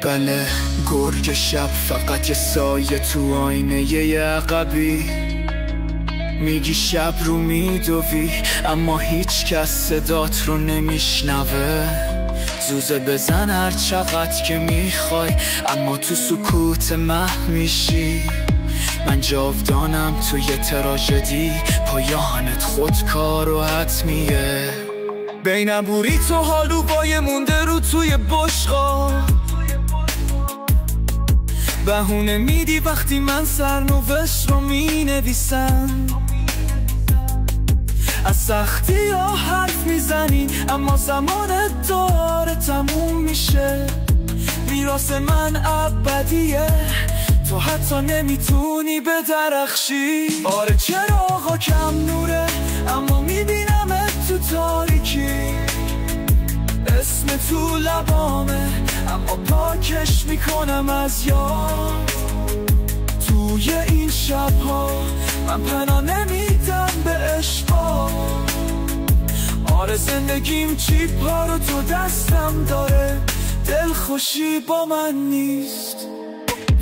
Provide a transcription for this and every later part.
بله گرگ شب فقط یه سایه تو آینه یه عقبی. میگی شب رو میدوی اما هیچ کس صدات رو نمیشنوه. زوزه بزن هر چقدر که میخوای اما تو سکوت محو میشی. من جاودانم تو یه تراژدی، پایانت خودکار و حتمیه. بین بوری تو حالو بای مونده رو توی بشقا. بهونه میدی وقتی من سرنوشت رو مینویسم. از سختی ها حرف میزنی اما زمانت داره تموم میشه. میراث من ابدیه، تو حتی نمیتونی بدرخشی. آره چراغا کم نوره اما میبینمت تو تاریکی. اسم تو لبامه اما پاکش میکنم از یاد. توی این شبها من پناه نمیدم به عشقا. آره زندگیم چیپا رو تو دستم داره، دلخوشی با من نیست.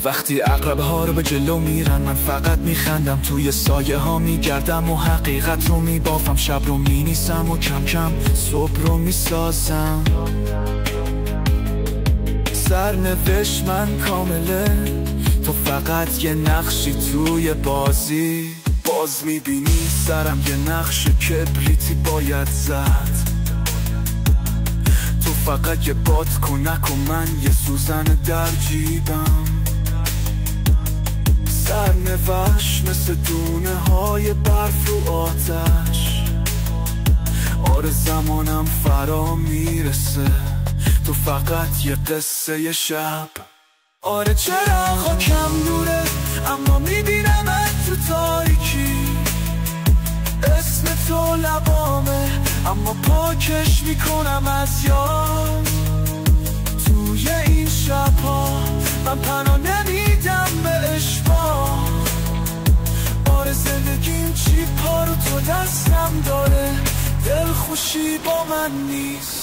وقتی عقربه ها رو به جلو میرن من فقط میخندم. توی سایه ها میگردم و حقیقت رو میبافم. شب رو مینیسم و کم کم صبح رو میسازم. سرنوشت من کامله، تو فقط یه نقشی توی بازی. باز میبینی سرم یه نقش کبریتی باید زد. تو فقط یه باد کنک و من یه سوزن در جیبم. سرنوشت مثل دونه های برف رو آتش. آره زمانم فرا میرسه، تو فقط یه قصه یه شب. آره چراغا کم نوره اما میبینمت تو تاریکی. اسم تو لبامه اما پاکش میکنم از یاد. توی این شبها من پناه نمیدم به عشقا. آره زندگیم چیپا رو تو دستم داره، دلخوشی با من نیست.